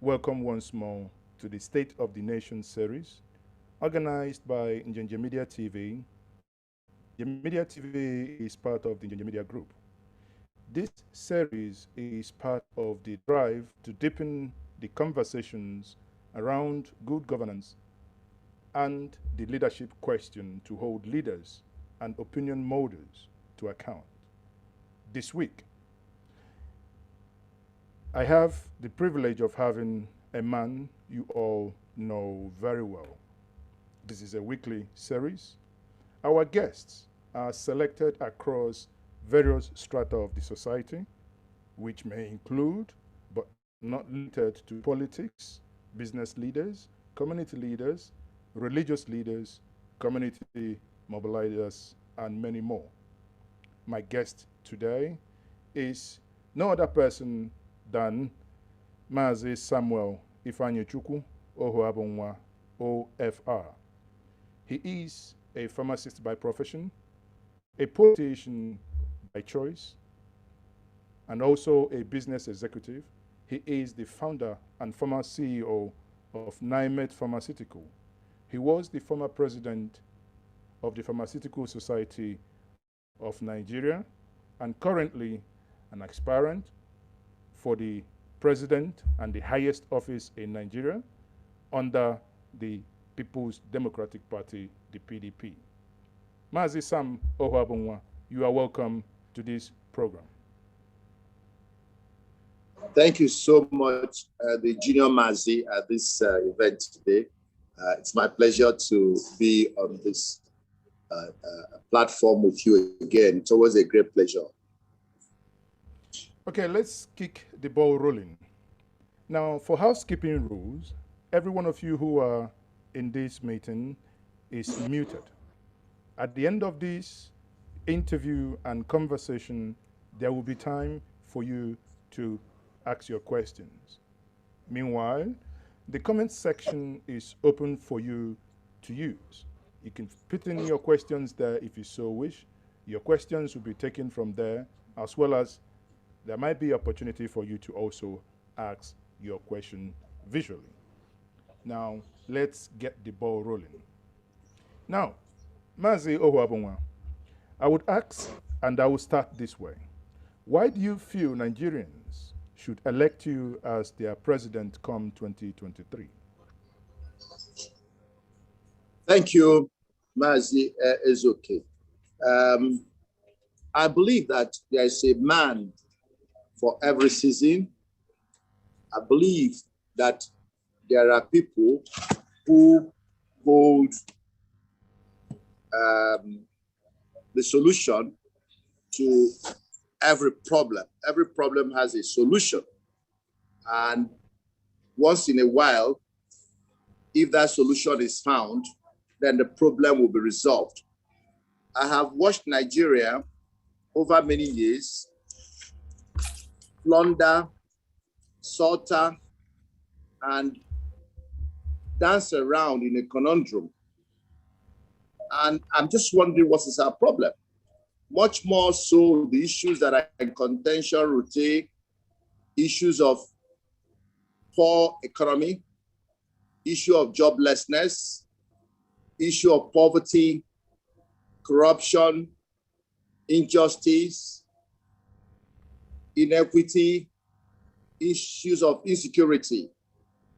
Welcome once more to the State of the Nation series, organized by Njenje Media TV. Njenje Media TV is part of the Njenje Media Group. This series is part of the drive to deepen the conversations around good governance and the leadership question to hold leaders and opinion molders to account. This week, I have the privilege of having a man you all know very well. This is a weekly series. Our guests are selected across various strata of the society, which may include, but not limited to, politics, business leaders, community leaders, religious leaders, community mobilizers, and many more. My guest today is no other person than Mazi Samuel Ifanyechukwu Ohuabunwa, OFR. He is a pharmacist by profession, a politician by choice, and also a business executive. He is the founder and former CEO of Naimet Pharmaceutical. He was the former president of the Pharmaceutical Society of Nigeria and currently an aspirant for the president and the highest office in Nigeria under the People's Democratic Party, the PDP. Mazi Sam Ohuabunwa, you are welcome to this program. Thank you so much, the Junior Mazi, at this event today. It's my pleasure to be on this platform with you again. It's always a great pleasure. Okay, let's kick the ball rolling. Now, for housekeeping rules, every one of you who are in this meeting is muted. At the end of this interview and conversation, there will be time for you to ask your questions. Meanwhile, the comment section is open for you to use. You can put in your questions there if you so wish. Your questions will be taken from there, as well as there might be opportunity for you to also ask your question visually. Now, let's get the ball rolling. Now, Mazi Ohuabunwa, I would ask, and I will start this way. Why do you feel Nigerians should elect you as their president come 2023? Thank you, Mazi Ezoke. I believe that there is a man for every season. I believe that there are people who hold the solution to every problem. Every problem has a solution. And once in a while, if that solution is found, then the problem will be resolved. I have watched Nigeria over many years plunder, salter, and dance around in a conundrum. And I'm just wondering what is our problem? Much more so the issues that are in contention rotate, issues of poor economy, issue of joblessness, issue of poverty, corruption, injustice, inequity, issues of insecurity.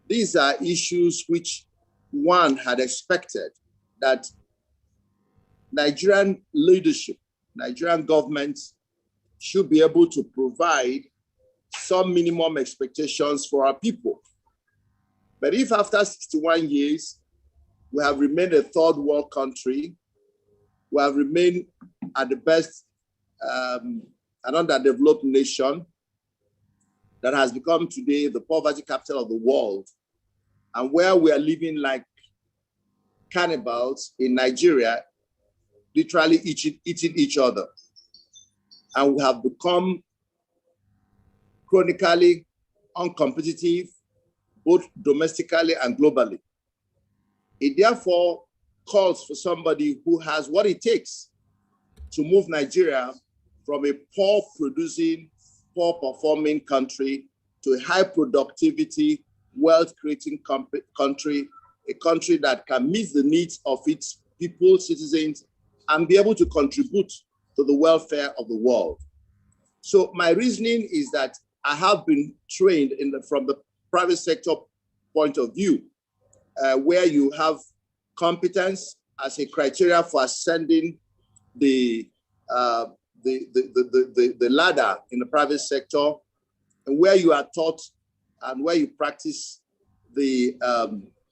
These are issues which one had expected that Nigerian leadership, Nigerian government should be able to provide some minimum expectations for our people. But if after 61 years, we have remained a third world country, we have remained at the best an underdeveloped nation that has become today the poverty capital of the world, and where we are living like cannibals in Nigeria, literally eating each other. And we have become chronically uncompetitive, both domestically and globally. It therefore calls for somebody who has what it takes to move Nigeria from a poor producing, poor performing country to a high productivity, wealth-creating country, a country that can meet the needs of its people, citizens, and be able to contribute to the welfare of the world. So my reasoning is that I have been trained from the private sector point of view, where you have competence as a criteria for ascending the ladder in the private sector, and where you are taught and where you practice the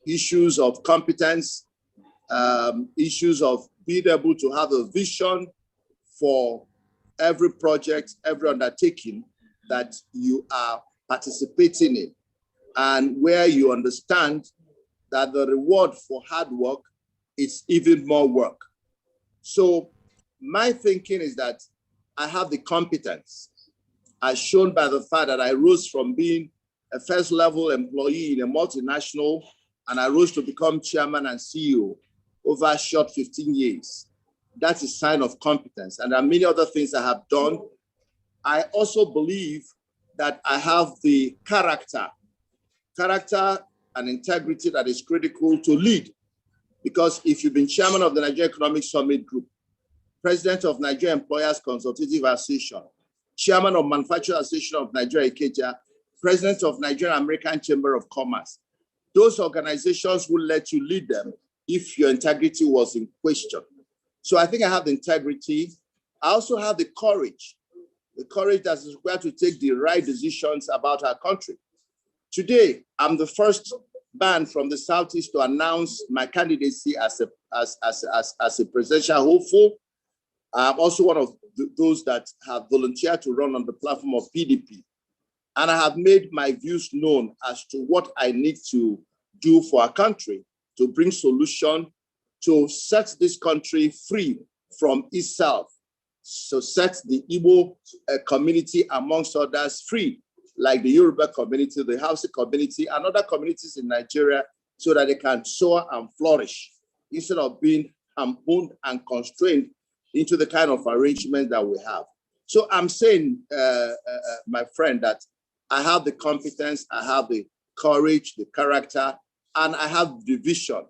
issues of competence, issues of being able to have a vision for every project, every undertaking that you are participating in, and where you understand that the reward for hard work is even more work. So my thinking is that I have the competence, as shown by the fact that I rose from being a first-level employee in a multinational, and I rose to become chairman and CEO over a short 15 years. That's a sign of competence. And there are many other things I have done. I also believe that I have the character and integrity that is critical to lead. Because if you've been chairman of the Nigerian Economic Summit Group, president of Nigeria Employers Consultative Association, chairman of Manufacturers Association of Nigeria, Ikeja, president of Nigerian American Chamber of Commerce, those organizations will let you lead them if your integrity was in question. So I think I have the integrity. I also have the courage that is required to take the right decisions about our country. Today, I'm the first man from the Southeast to announce my candidacy as a presidential hopeful. I'm also one of those that have volunteered to run on the platform of PDP. And I have made my views known as to what I need to do for our country to bring solution to set this country free from itself. So set the Igbo community, amongst others, free, like the Yoruba community, the Hausa community, and other communities in Nigeria, so that they can soar and flourish instead of being hampered and constrained into the kind of arrangement that we have. So I'm saying, my friend, that I have the competence, I have the courage, the character, and I have the vision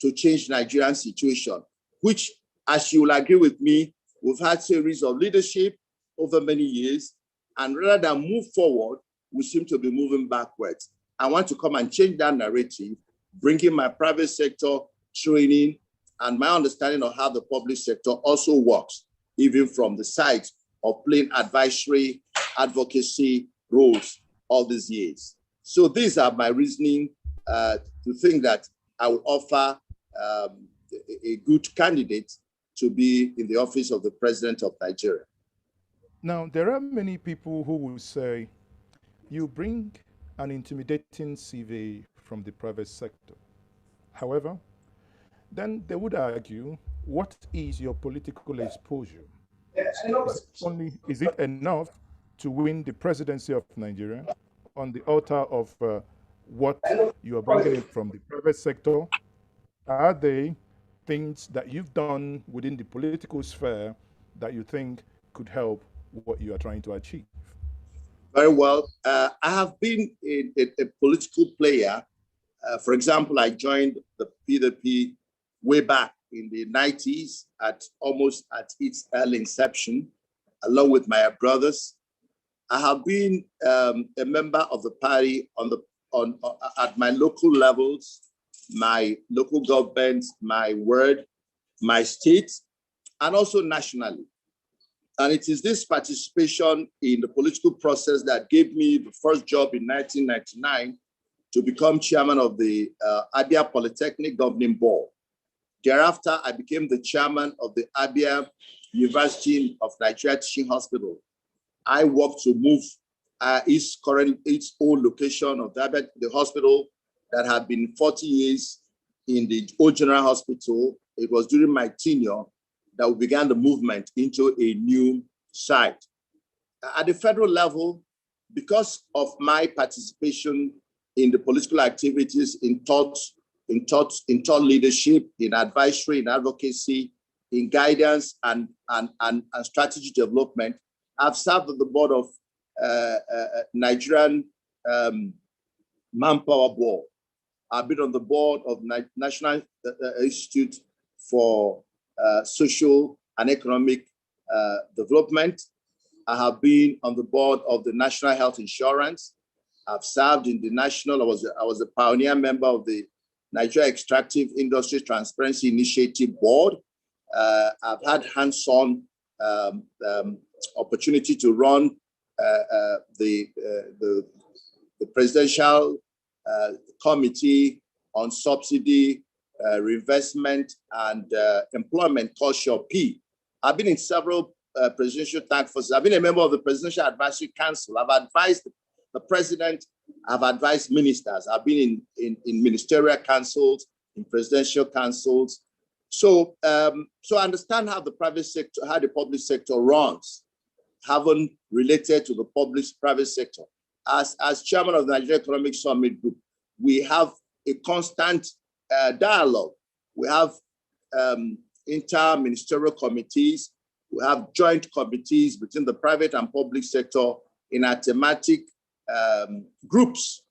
to change Nigerian situation, which, as you will agree with me, we've had series of leadership over many years, and rather than move forward, we seem to be moving backwards. I want to come and change that narrative, bringing my private sector training and my understanding of how the public sector also works, even from the side of playing advisory, advocacy roles all these years. So these are my reasoning to think that I will offer a good candidate to be in the office of the president of Nigeria. Now, there are many people who will say, you bring an intimidating CV from the private sector. However, then they would argue, what is your political exposure? Is it enough to win the presidency of Nigeria on the altar of what you are bringing in from the private sector? Are they things that you've done within the political sphere that you think could help what you are trying to achieve? Very well. I have been a political player. For example, I joined the PDP way back in the 90s, almost at its early inception, along with my brothers. I have been a member of the party at my local levels, my local government, my ward, my state, and also nationally. And it is this participation in the political process that gave me the first job in 1999 to become chairman of the Abia Polytechnic Governing Board. Thereafter, I became the chairman of the Abia University of Nigeria Teaching Hospital. I worked to move its old location of the hospital that had been 40 years in the old general hospital. It was during my tenure that we began the movement into a new site. At the federal level, because of my participation in the political activities, in thought leadership, in advisory, in advocacy, in guidance and strategy development, I've served on the board of Nigerian Manpower Board. I've been on the board of National Institute for Social and Economic Development. I have been on the board of the National Health Insurance. I've served in the national, I was a pioneer member of the Nigeria Extractive Industry Transparency Initiative Board. I've had hands-on opportunity to run the presidential committee on subsidy, reinvestment, and employment culture, P. I've been in several presidential task forces. I've been a member of the Presidential Advisory Council. I've advised the president. I've advised ministers. I've been in ministerial councils, in presidential councils. So, so I understand how the private sector, how the public sector runs, haven't related to the public-private sector. As chairman of the Nigeria Economic Summit Group, we have a constant dialogue. We have inter-ministerial committees. We have joint committees between the private and public sector in our thematic groups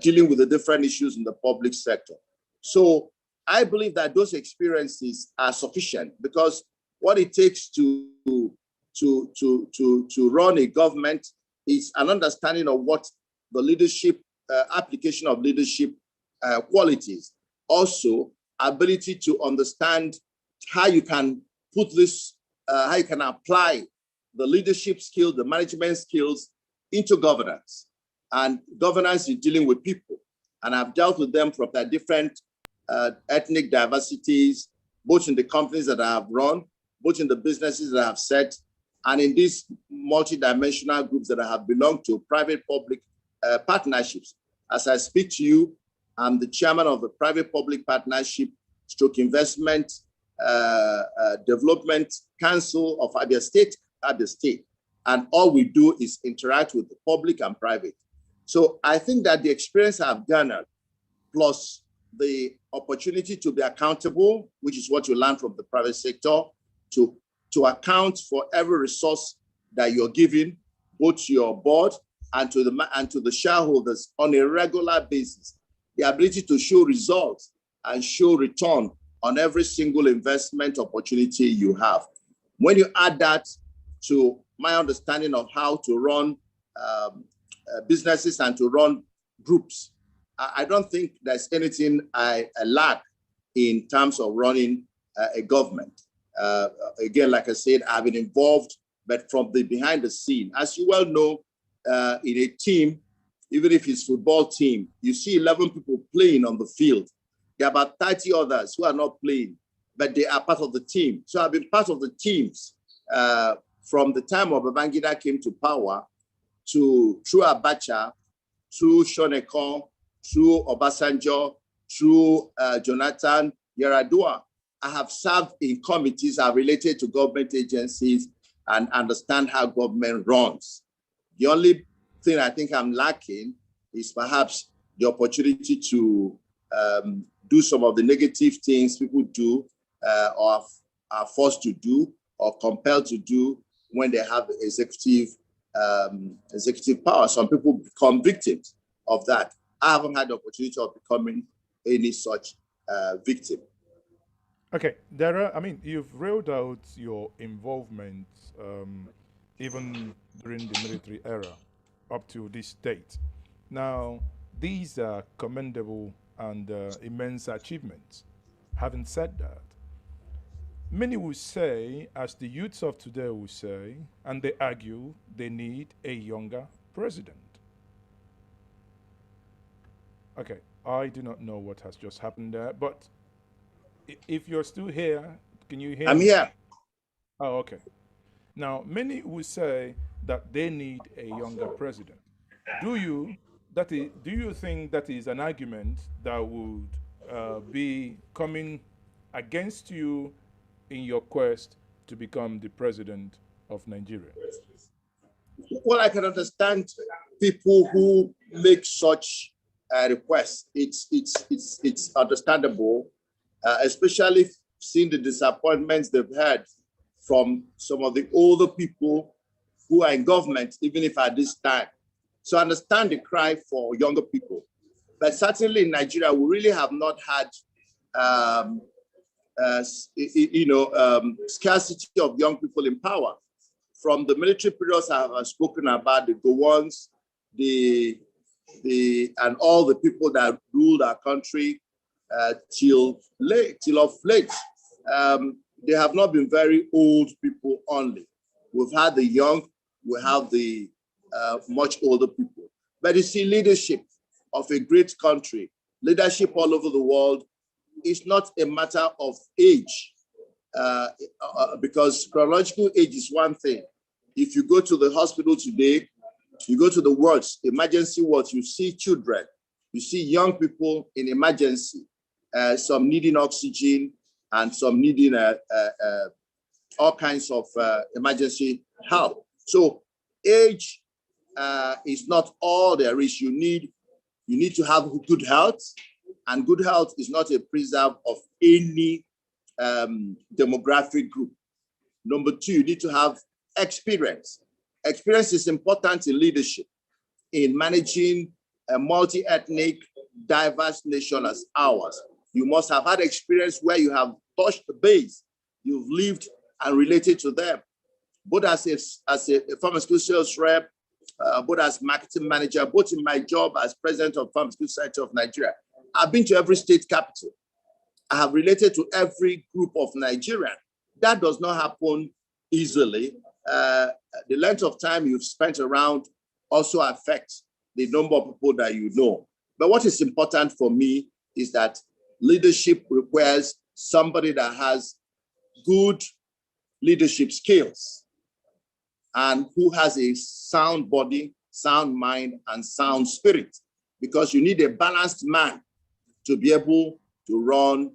dealing with the different issues in the public sector. So I believe that those experiences are sufficient, because what it takes to run a government is an understanding of what the leadership, application of leadership qualities. Also, ability to understand how you can put this, how you can apply the leadership skills, the management skills into governance. And governance is dealing with people. And I've dealt with them from their different ethnic diversities, both in the companies that I have run, both in the businesses that I have set, and in these multi-dimensional groups that I have belonged to, private-public partnerships. As I speak to you, I'm the chairman of the Private-Public Partnership Stroke Investment Development Council of Abia State. And all we do is interact with the public and private. So I think that the experience I've garnered, plus the opportunity to be accountable, which is what you learn from the private sector, to account for every resource that you're giving, both to your board and to the shareholders on a regular basis. The ability to show results and show return on every single investment opportunity you have. When you add that to my understanding of how to run businesses and to run groups, I don't think there's anything I lack in terms of running a government. Again, like I said, I've been involved, but from the behind the scene. As you well know, in a team, even if it's football team, you see 11 people playing on the field. There are about 30 others who are not playing, but they are part of the team. So I've been part of the teams from the time of Babangida came to power, through Abacha, through Shonekon, through Obasanjo, through Jonathan Yaradua. I have served in committees are related to government agencies and understand how government runs. The only thing I think I'm lacking is perhaps the opportunity to do some of the negative things people do or are forced to do or compelled to do when they have executive power. Some people become victims of that. I haven't had the opportunity of becoming any such victim. Okay, you've railed out your involvement even during the military era up to this date. Now, these are commendable and immense achievements. Having said that, many will say, as the youths of today will say, and they argue, they need a younger president. Okay, I do not know what has just happened there, but if you're still here, can you hear me? I'm here. Oh, okay. Now, many will say that they need a younger president. Do you think that is an argument that would be coming against you in your quest to become the president of Nigeria? Well, I can understand people who make such requests. It's understandable, especially seeing the disappointments they've had from some of the older people who are in government, even if at this time. So I understand the cry for younger people. But certainly in Nigeria, we really have not had, scarcity of young people in power. From the military periods I have spoken about, the Gowons, and all the people that ruled our country till of late, they have not been very old people only. We've had the young, we have the much older people. But you see, leadership of a great country, leadership all over the world, is not a matter of age, because chronological age is one thing. If you go to the hospital today, you go to the wards, emergency wards, you see children, you see young people in emergency, some needing oxygen and some needing all kinds of emergency help. So age is not all there is. You need to have good health, and good health is not a preserve of any demographic group. Number two, you need to have experience. Experience is important in leadership, in managing a multi-ethnic, diverse nation as ours. You must have had experience where you have touched the base, you've lived and related to them, both as a pharmaceutical sales rep, both as marketing manager, both in my job as president of Pharmaceutical Society of Nigeria. I've been to every state capital. I have related to every group of Nigerian. That does not happen easily. The length of time you've spent around also affects the number of people that you know. But what is important for me is that leadership requires somebody that has good leadership skills and who has a sound body, sound mind, and sound spirit, because you need a balanced man to be able to run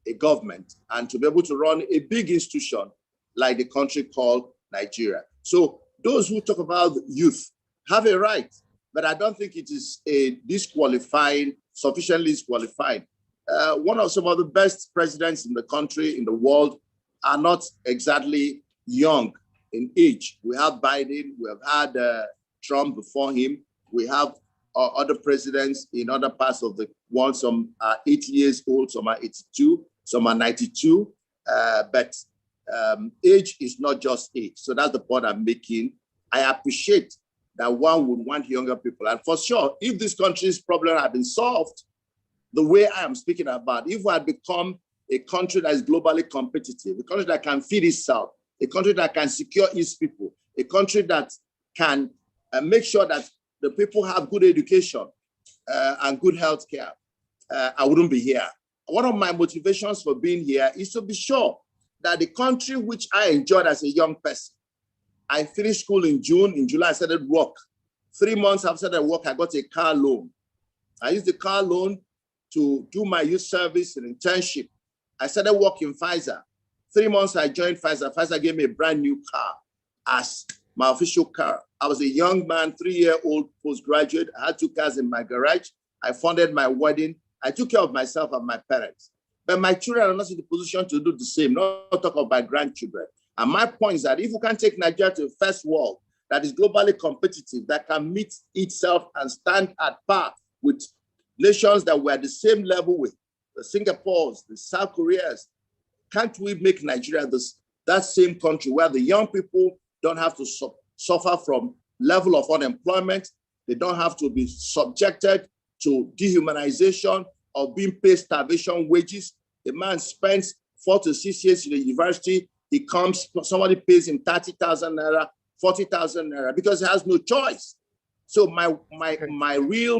a government and to be able to run a big institution like the country called Nigeria. So those who talk about youth have a right, but I don't think it is a sufficiently disqualifying. Some of the best presidents in the country, in the world, are not exactly young in age. We have Biden, we have had Trump before him, we have other presidents in other parts of the world. Some are 80 years old, some are 82, some are 92, but age is not just age. So that's the point I'm making. I appreciate that one would want younger people. And for sure, if this country's problem had been solved the way I am speaking about, if we had become a country that is globally competitive, a country that can feed itself, a country that can secure its people, a country that can make sure that the people have good education and good health care, I wouldn't be here. One of my motivations for being here is to be sure that the country which I enjoyed as a young person, I finished school in June. In July, I started work. 3 months after that work, I got a car loan. I used the car loan to do my youth service and internship. I started working Pfizer. 3 months, I joined Pfizer. Pfizer gave me a brand new car as my official car. I was a young man, 3-year-old postgraduate. I had 2 cars in my garage. I funded my wedding. I took care of myself and my parents. But my children are not in the position to do the same, not talk about my grandchildren. And my point is that if we can take Nigeria to the first world that is globally competitive, that can meet itself and stand at par with nations that were at the same level with, the Singapores, the South Koreas, can't we make Nigeria that same country where the young people don't have to suffer from level of unemployment, they don't have to be subjected to dehumanization or being paid starvation wages? A man spends 4 to 6 years in the university, he comes, somebody pays him 30,000 naira, 40,000 naira because he has no choice. So my real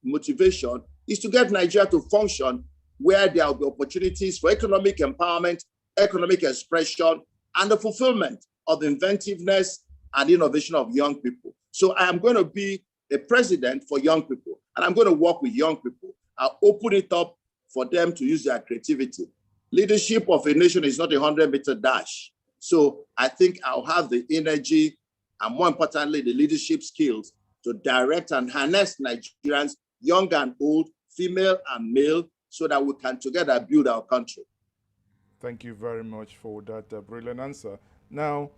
motivation is to get Nigeria to function where there will be opportunities for economic empowerment, economic expression, and the fulfillment of the inventiveness and innovation of young people. So I am going to be a president for young people, and I'm going to work with young people. I'll open it up for them to use their creativity. Leadership of a nation is not a 100-meter dash. So I think I'll have the energy and, more importantly, the leadership skills to direct and harness Nigerians, young and old, female and male, so that we can together build our country. Thank you very much for that brilliant answer. Now,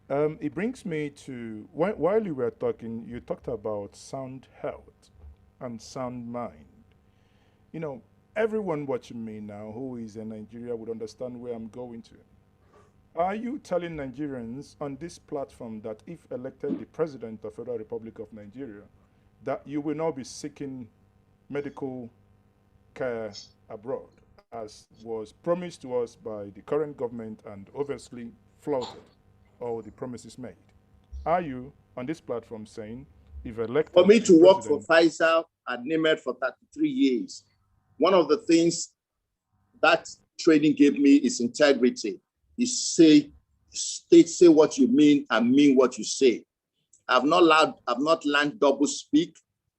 it brings me to, while you were talking, you talked about sound health and sound mind. you know, everyone watching me now who is in Nigeria would understand where I'm going to. Are you telling Nigerians on this platform that if elected the President of the Federal Republic of Nigeria, that you will not be seeking medical care abroad, as was promised to us by the current government and obviously flouted all the promises made? Are you on this platform saying, if elected For me to work for president, Pfizer and NIMED for 33 years, one of the things that training gave me is integrity. You say what you mean and mean what you say. I've not learned double speak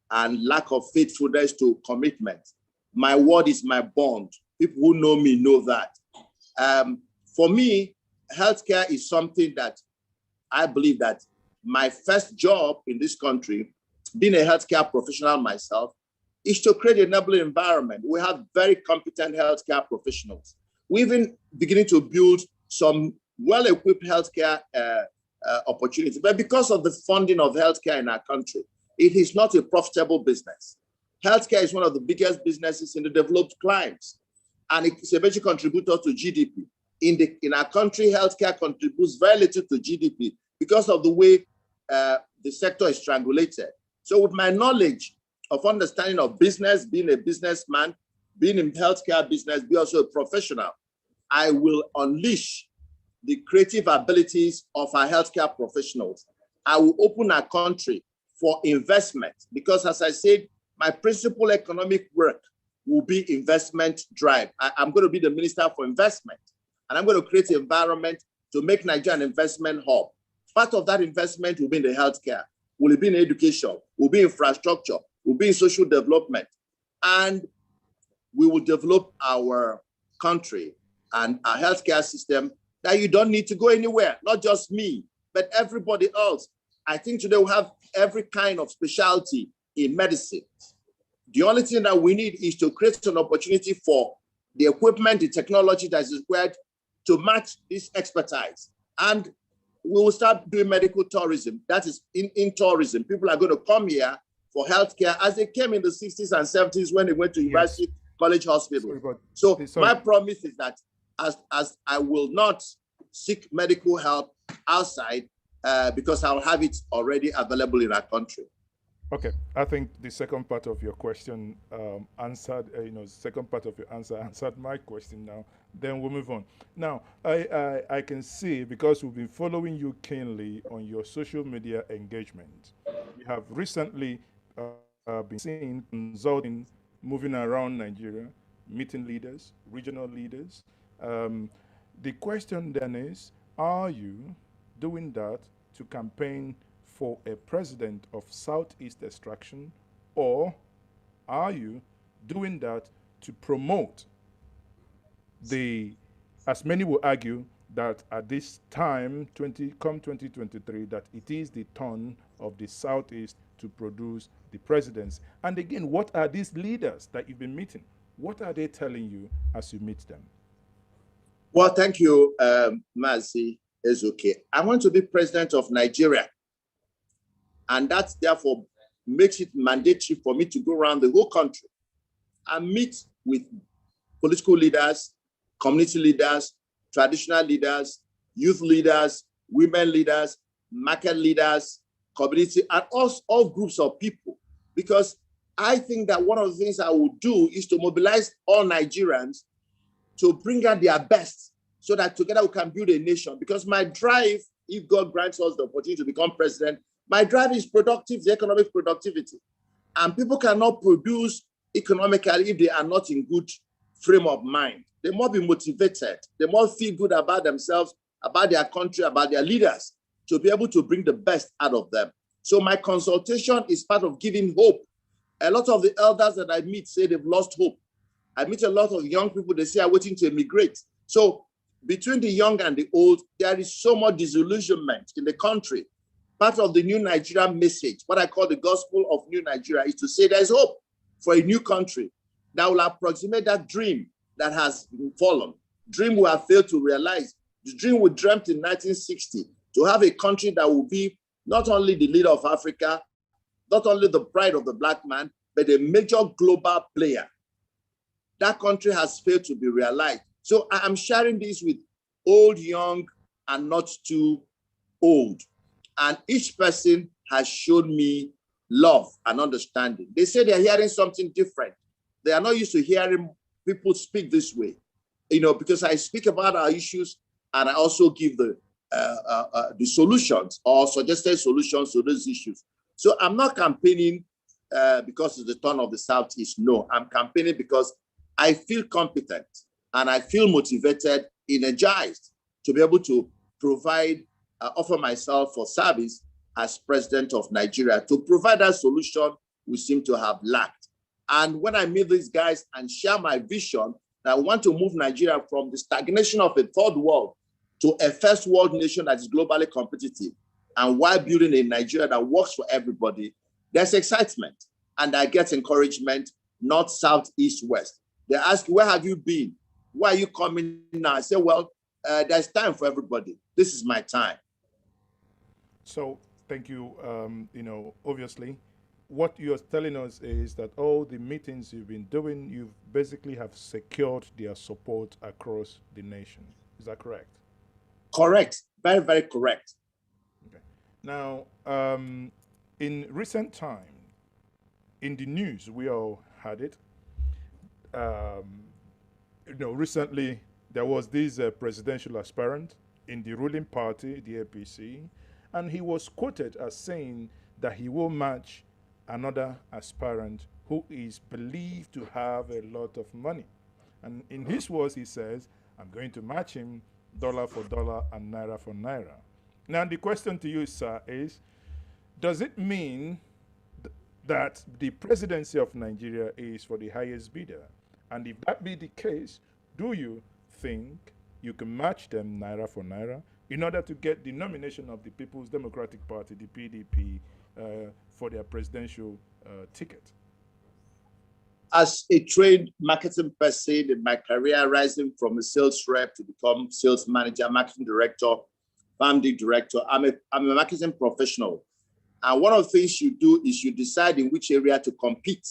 and lack of faithfulness to commitment. My word is my bond. People who know me know that. For me, healthcare is something that I believe that my first job in this country, being a healthcare professional myself, is to create an enabling environment. We have very competent healthcare professionals. We're even beginning to build some well-equipped healthcare opportunities. But because of the funding of healthcare in our country, it is not a profitable business. Healthcare is one of the biggest businesses in the developed climes, and it's a major contributor to GDP. In our country, healthcare contributes very little to GDP because of the way the sector is strangulated. So with my knowledge of understanding of business, being a businessman, being in healthcare business, be also a professional, I will unleash the creative abilities of our healthcare professionals. I will open our country for investment because, as I said, my principal economic work will be investment drive. I'm going to be the minister for investment, and I'm going to create an environment to make Nigeria an investment hub. Part of that investment will be in the healthcare, will be in education, will be infrastructure, will be in social development, and we will develop our country and our healthcare system that you don't need to go anywhere, not just me, but everybody else. I think today we have every kind of specialty in medicine. The only thing that we need is to create an opportunity for the equipment, the technology that is required to match this expertise. And we will start doing medical tourism. That is in tourism. People are going to come here for healthcare as they came in the 60s and 70s when they went to university, college, hospital. My promise is that as I will not seek medical help outside because I'll have it already available in our country. Okay, I think the second part of your question answered, second part of your answer answered my question now. Then we'll move on. Now, I can see, because we've been following you keenly on your social media engagement, you have recently been seen consulting, moving around Nigeria, meeting leaders, regional leaders. The question then is, are you doing that to campaign for a president of Southeast extraction, or are you doing that to promote as many will argue, that at this time, 2023, that it is the turn of the Southeast to produce the presidents? And again, what are these leaders that you've been meeting? What are they telling you as you meet them? Well, thank you, Mazi Ezuke. I want to be president of Nigeria. And that therefore makes it mandatory for me to go around the whole country and meet with political leaders, community leaders, traditional leaders, youth leaders, women leaders, market leaders, community, and all groups of people. Because I think that one of the things I will do is to mobilize all Nigerians to bring out their best so that together we can build a nation. Because my drive, if God grants us the opportunity to become president, my drive is productive, the economic productivity. And people cannot produce economically if they are not in good frame of mind. They must be motivated. They must feel good about themselves, about their country, about their leaders, to be able to bring the best out of them. So my consultation is part of giving hope. A lot of the elders that I meet say they've lost hope. I meet a lot of young people, they say are waiting to immigrate. So between the young and the old, there is so much disillusionment in the country. Part of the new Nigeria message, what I call the gospel of new Nigeria, is to say there's hope for a new country that will approximate that dream that has fallen, dream we have failed to realize, the dream we dreamt in 1960, to have a country that will be not only the leader of Africa, not only the pride of the Black man, but a major global player. that country has failed to be realized. So I'm sharing this with old, young, and not too old. And each person has shown me love and understanding. They say they're hearing something different. They are not used to hearing people speak this way, because I speak about our issues and I also give the solutions or suggested solutions to those issues. So I'm not campaigning because it's the turn of the Southeast. No, I'm campaigning because I feel competent and I feel motivated, energized to be able to provide, offer myself for service as president of Nigeria to provide that solution we seem to have lacked. And when I meet these guys and share my vision that I want to move Nigeria from the stagnation of a third world to a first world nation that is globally competitive, and while building a Nigeria that works for everybody, there's excitement and I get encouragement, north, south, east, west. They ask, where have you been? Why are you coming now? I say, well, there's time for everybody. This is my time. So thank you. Obviously, what you're telling us is that all the meetings you've been doing, you basically have secured their support across the nation. Is that correct? Correct. Very, very correct. Okay. Now, in recent time, in the news, we all had it. Recently there was this presidential aspirant in the ruling party, the APC, and he was quoted as saying that he will match another aspirant who is believed to have a lot of money. And in his words, he says, I'm going to match him dollar for dollar and naira for naira. Now, the question to you, sir, is does it mean that the presidency of Nigeria is for the highest bidder? And if that be the case, do you think you can match them naira for naira in order to get the nomination of the People's Democratic Party, the PDP, for their presidential ticket? As a trained marketing person in my career, rising from a sales rep to become sales manager, marketing director, family director, I'm a marketing professional. And one of the things you do is you decide in which area to compete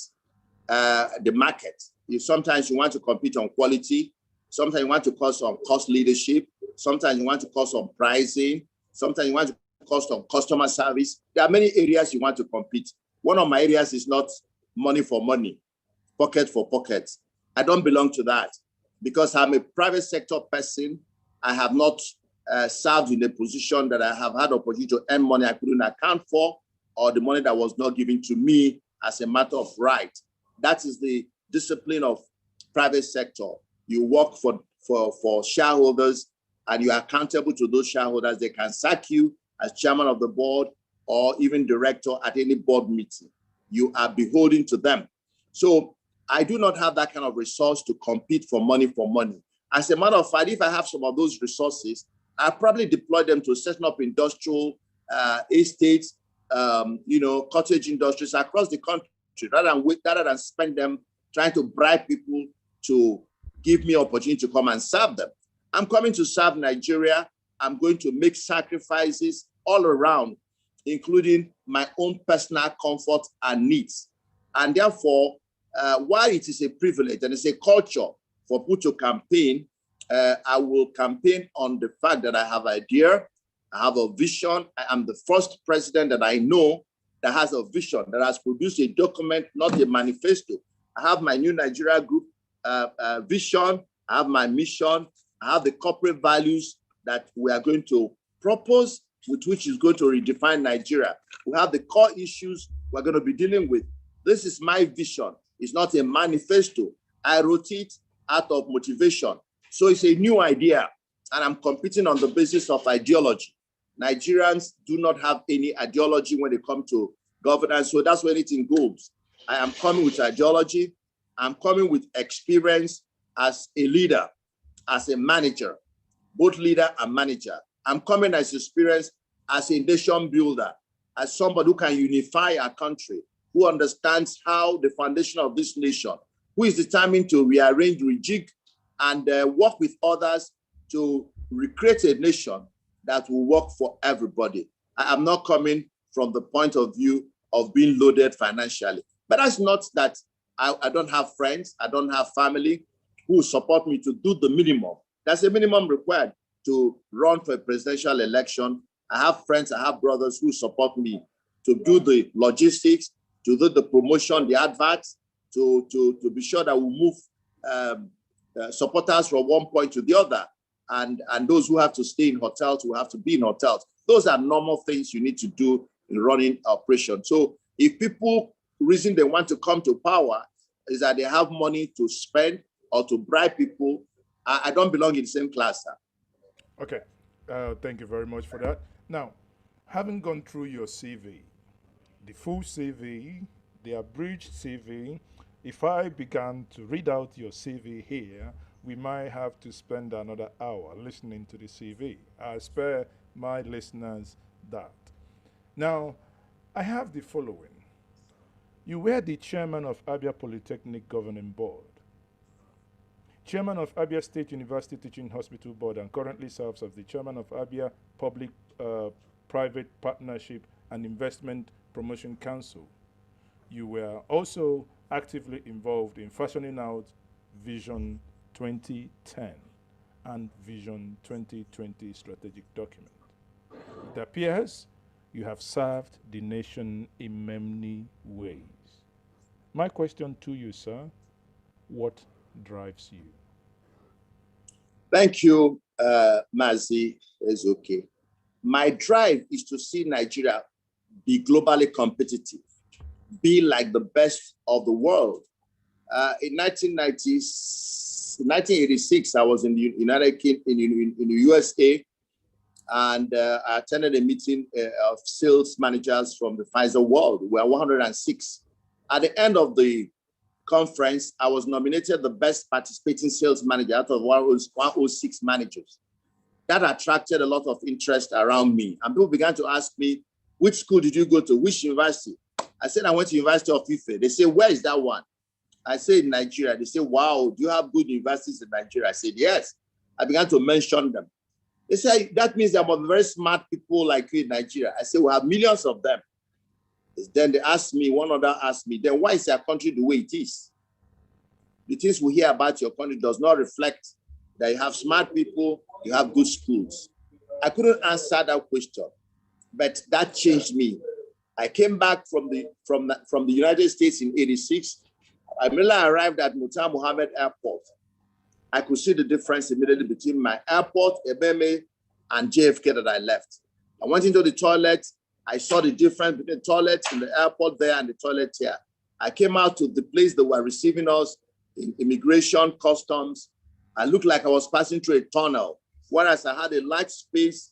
the market. Sometimes you want to compete on quality. Sometimes you want to cost on cost leadership. Sometimes you want to cost on pricing. Sometimes you want to cost on customer service. There are many areas you want to compete. One of my areas is not money for money, pocket for pocket. I don't belong to that because I'm a private sector person. I have not served in a position that I have had opportunity to earn money I couldn't account for, or the money that was not given to me as a matter of right. That is the discipline of private sector. You work for shareholders and you are accountable to those shareholders. They can sack you as chairman of the board or even director at any board meeting. You are beholden to them. So I do not have that kind of resource to compete for money for money. As a matter of fact, if I have some of those resources, I probably deploy them to setting up industrial estates, cottage industries across the country, rather than spend them trying to bribe people to give me opportunity to come and serve them. I'm coming to serve Nigeria. I'm going to make sacrifices all around, including my own personal comfort and needs. And therefore, while it is a privilege and it's a culture for people to campaign, I will campaign on the fact that I have an idea, I have a vision. I am the first president that I know that has a vision, that has produced a document, not a manifesto. I have my new Nigeria group vision, I have my mission, I have the corporate values that we are going to propose, with which is going to redefine Nigeria. We have the core issues we're going to be dealing with. This is my vision. It's not a manifesto. I wrote it out of motivation. So it's a new idea, and I'm competing on the basis of ideology. Nigerians do not have any ideology when they come to governance, so that's where anything goes. I am coming with ideology. I'm coming with experience as a leader, as a manager, both leader and manager. I'm coming as experience as a nation builder, as somebody who can unify our country, who understands how the foundation of this nation, who is determined to rearrange, rejig, and work with others to recreate a nation that will work for everybody. I am not coming from the point of view of being loaded financially. But that's not that I don't have friends, I don't have family who support me to do the minimum. That's the minimum required to run for a presidential election. I have friends, I have brothers who support me to do the logistics, to do the promotion, the adverts, to be sure that we move supporters from one point to the other. And those who have to stay in hotels will have to be in hotels. Those are normal things you need to do in running operation. So if people reason they want to come to power is that they have money to spend or to bribe people, I don't belong in the same class, sir. Okay, thank you very much for that. Now, having gone through your CV, the full CV, the abridged CV, if I began to read out your CV here, we might have to spend another hour listening to the CV. I spare my listeners that. Now, I have the following. You were the chairman of Abia Polytechnic Governing Board, chairman of Abia State University Teaching Hospital Board, and currently serves as the chairman of Abia Public-Private Partnership and Investment Promotion Council. You were also actively involved in fashioning out Vision 2010 and Vision 2020 strategic document. It appears you have served the nation in many ways. My question to you, sir, what drives you? Thank you, Mazi Ezoke. My drive is to see Nigeria be globally competitive, be like the best of the world. In 1986, I was in the United Kingdom, in the USA, and I attended a meeting of sales managers from the Pfizer world. We are 106. At the end of the conference, I was nominated the best participating sales manager out of 106 managers. That attracted a lot of interest around me. And people began to ask me, which school did you go to? Which university? I said, I went to University of Ife. They say, where is that one? I said, in Nigeria. They say, wow, do you have good universities in Nigeria? I said, yes. I began to mention them. They say, that means there are very smart people like you in Nigeria. I said, we have millions of them. Then they asked me, one other asked me, then why is your country the way it is? The things we hear about your country does not reflect that you have smart people, you have good schools. I couldn't answer that question, but that changed me. I came back from the United States in '86. I arrived at Murtala Muhammed Airport. I could see the difference immediately between my airport, Ebeme, and JFK that I left. I went into the toilet. I saw the difference between the toilets in the airport there and the toilet here. I came out to the place that were receiving us in immigration, customs. I looked like I was passing through a tunnel, whereas I had a large space,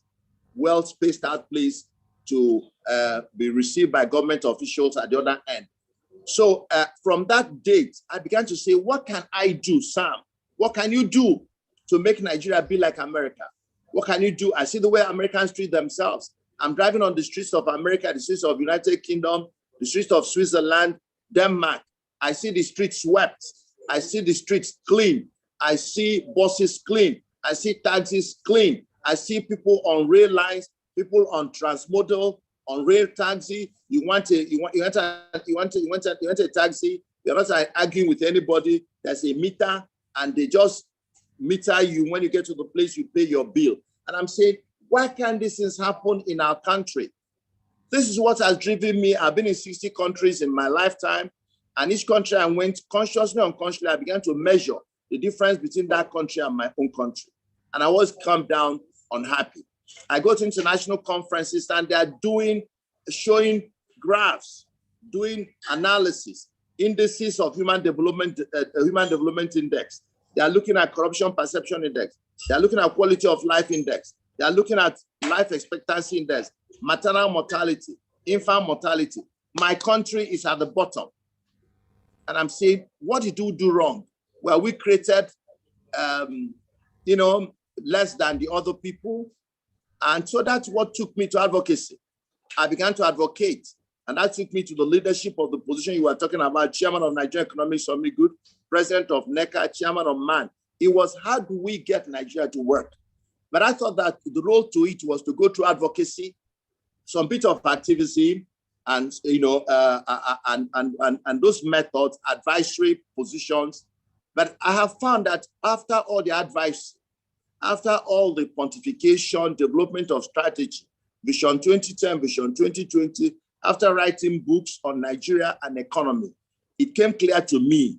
well-spaced out place to be received by government officials at the other end. So from that date, I began to say, what can I do, Sam? What can you do to make Nigeria be like America? What can you do? I see the way Americans treat themselves. I'm driving on the streets of America, the streets of United Kingdom, the streets of Switzerland, Denmark. I see the streets swept. I see the streets clean. I see buses clean. I see taxis clean. I see people on rail lines, people on transmodal, on rail taxi. You want a taxi. You're not arguing with anybody. There's a meter, and they just meter you. When you get to the place, you pay your bill. And I'm saying, why can't these things happen in our country? This is what has driven me. I've been in 60 countries in my lifetime, and each country I went, consciously or unconsciously, I began to measure the difference between that country and my own country. And I always come down unhappy. I go to international conferences and they are showing graphs, doing analysis, indices of human development index. They are looking at corruption perception index. They are looking at quality of life index. They are looking at life expectancy index, maternal mortality, infant mortality. My country is at the bottom. And I'm saying, what did we do wrong? Well, we created, less than the other people. And so that's what took me to advocacy. I began to advocate, and that took me to the leadership of the position you were talking about, chairman of Nigerian Economic Summit Group, president of NECA, chairman of MAN. It was, how do we get Nigeria to work? But I thought that the role to it was to go through advocacy, some bit of activism, and and those methods, advisory positions. But I have found that after all the advice, after all the pontification, development of strategy, Vision 2010, Vision 2020, after writing books on Nigeria and economy, it came clear to me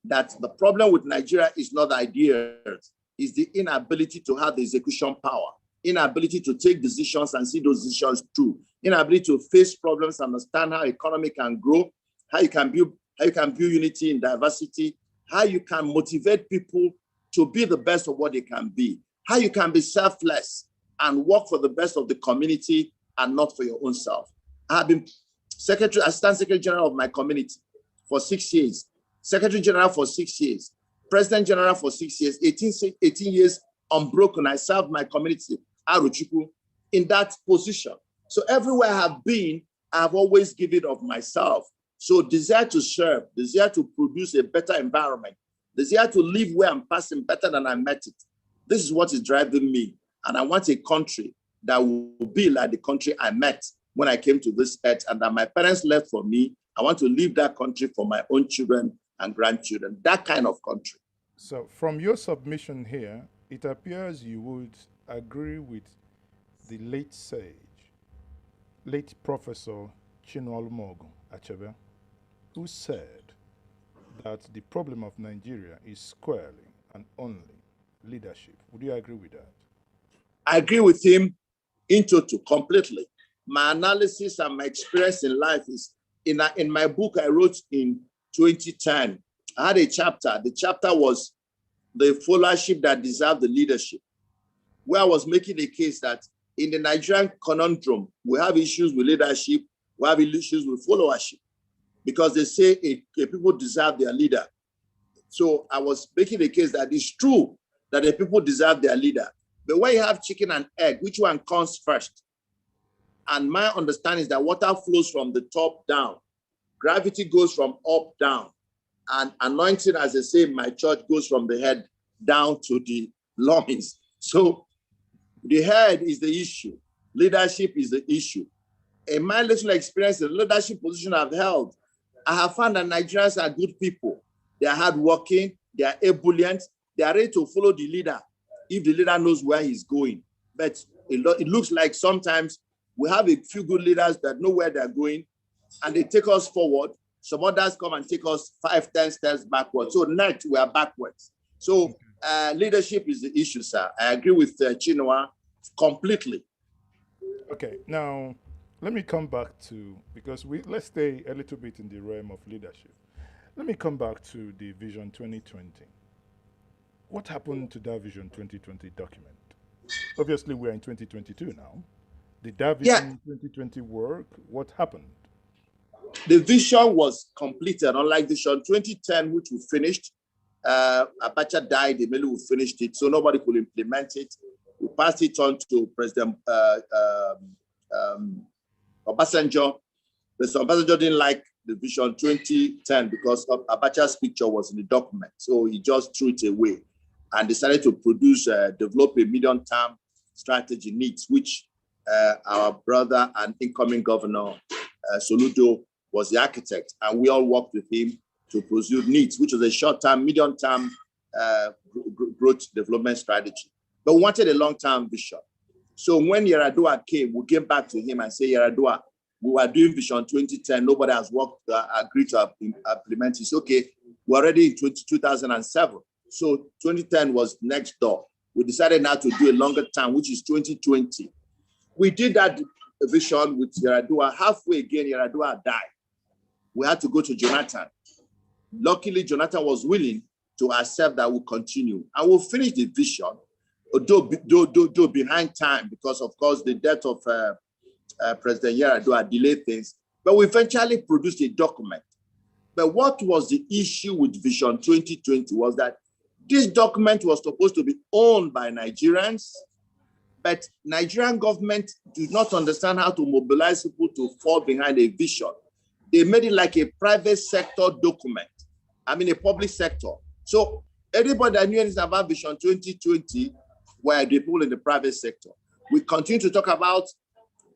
that the problem with Nigeria is not ideas, it's the inability to have the execution power, inability to take decisions and see those decisions through, inability to face problems, understand how economy can grow, how you can build unity in diversity, how you can motivate people to be the best of what they can be, how you can be selfless and work for the best of the community and not for your own self. I have been Assistant Secretary General of my community for 6 years, Secretary General for 6 years, President General for 6 years, 18 years unbroken. I served my community, Aruchukwu, in that position. So everywhere I have been, I have always given of myself. So desire to serve, desire to produce a better environment, desire to live where I'm passing better than I met it. This is what is driving me. And I want a country that will be like the country I met when I came to this earth and that my parents left for me. I want to leave that country for my own children and grandchildren, that kind of country. So from your submission here, it appears you would agree with the late sage, late Professor Chinua Achebe, who said that the problem of Nigeria is squarely and only leadership. Would you agree with that? I agree with him in total, completely. My analysis and my experience in life is, in my book I wrote in 2010, I had a chapter. The chapter was the followership that deserved the leadership, where I was making a case that in the Nigerian conundrum, we have issues with leadership, we have issues with followership, because they say a people deserve their leader. So I was making a case that it's true that the people deserve their leader. But when you have chicken and egg, which one comes first? And my understanding is that water flows from the top down. Gravity goes from up down. And anointing, as they say in my church, goes from the head down to the loins. So the head is the issue. Leadership is the issue. In my little experience, the leadership position I've held, I have found that Nigerians are good people. They are hardworking, they are ebullient, they are ready to follow the leader if the leader knows where he's going. But it looks like sometimes we have a few good leaders that know where they're going and they take us forward. Some others come and take us 5, 10 steps backwards. So net, we are backwards. So leadership is the issue, sir. I agree with Chinua completely. Okay, now let me come back to, because let's stay a little bit in the realm of leadership. Let me come back to the Vision 2020. What happened to that Vision 2020 document? Obviously, we're in 2022 now. Did that Vision 2020 work? What happened? The vision was completed, unlike Vision 2010, which we finished. Abacha died, immediately we finished it, so nobody could implement it. We passed it on to President Obasanjo. President Obasanjo didn't like the Vision 2010 because Abacha's picture was in the document, so he just threw it away and decided to develop a medium-term strategy needs, which our brother and incoming governor, Soludo, was the architect, and we all worked with him to pursue needs, which was a short-term, medium-term growth development strategy. But we wanted a long-term vision. So when Yaradua came, we came back to him and said, Yaradua, we were doing Vision 2010, nobody has agreed to implement it. It's okay, we're already in 2007. So 2010 was next door. We decided now to do a longer term, which is 2020. We did that vision with Yaradua. Halfway again, Yaradua died. We had to go to Jonathan. Luckily, Jonathan was willing to accept that we'll continue. And we'll finish the vision, though behind time, because of course the death of President Yaradua delayed things. But we eventually produced a document. But what was the issue with Vision 2020 was that this document was supposed to be owned by Nigerians, but Nigerian government did not understand how to mobilize people to fall behind a vision. They made it like a private sector document. I mean, a public sector. So everybody that knew anything about Vision 2020 were the people in the private sector. We continue to talk about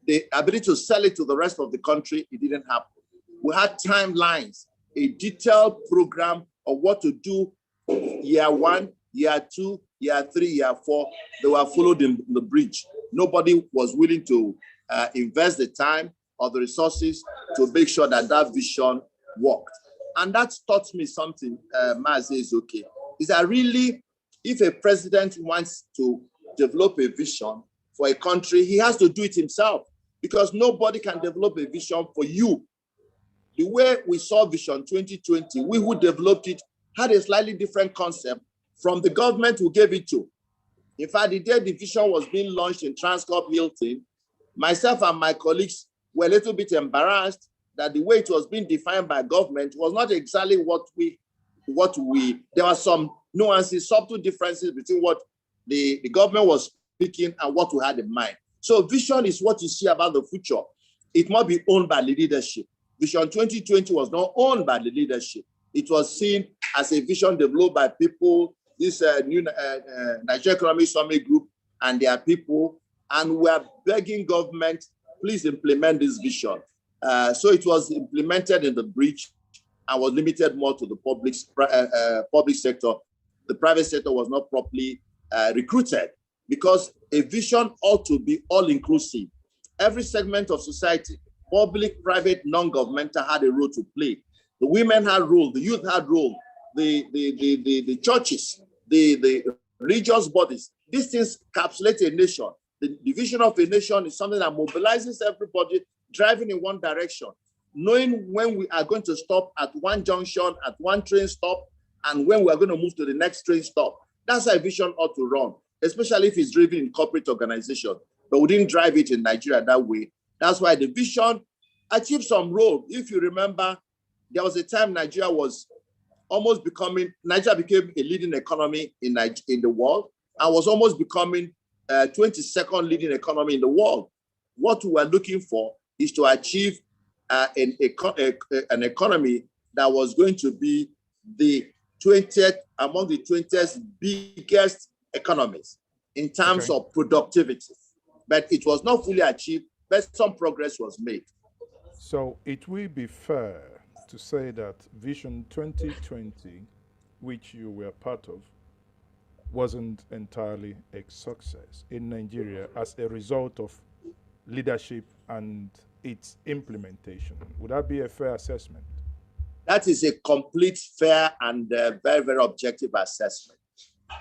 the ability to sell it to the rest of the country, it didn't happen. We had timelines, a detailed program of what to do year 1, year 2, year 3, year 4. They were followed in the bridge. Nobody was willing to invest the time or the resources to make sure that that vision worked. And that taught me something, Mazi is okay. Is that really, if a president wants to develop a vision for a country, he has to do it himself, because nobody can develop a vision for you. The way we saw Vision 2020, we who developed it had a slightly different concept from the government who gave it to. In fact, the day the vision was being launched in Transcorp Hilton, myself and my colleagues were a little bit embarrassed that the way it was being defined by government was not exactly what we, there were some nuances, subtle differences between what the government was speaking and what we had in mind. So vision is what you see about the future. It must be owned by the leadership. Vision 2020 was not owned by the leadership. It was seen as a vision developed by people, this new Nigeria Economic Summit Group and their people, and we are begging government, please implement this vision. So it was implemented in the bridge and was limited more to the public sector. The private sector was not properly recruited, because a vision ought to be all-inclusive. Every segment of society, public, private, non-governmental, had a role to play. The women had role, the youth had role, the churches, the religious bodies. These things encapsulate a nation. The vision of a nation is something that mobilizes everybody, driving in one direction, knowing when we are going to stop at one junction, at one train stop, and when we are going to move to the next train stop. That's how a vision ought to run, especially if it's driven in corporate organization. But we didn't drive it in Nigeria that way. That's why the vision achieved some role. If you remember, there was a time Nigeria became a leading economy in the world, and was almost becoming 22nd leading economy in the world. What we were looking for is to achieve an economy that was going to be the 20th, among the 20th biggest economies in terms of productivity. But it was not fully achieved, but some progress was made. So it will be fair to say that Vision 2020, which you were part of, wasn't entirely a success in Nigeria as a result of leadership and its implementation. Would that be a fair assessment? That is a complete, fair, and very, very objective assessment.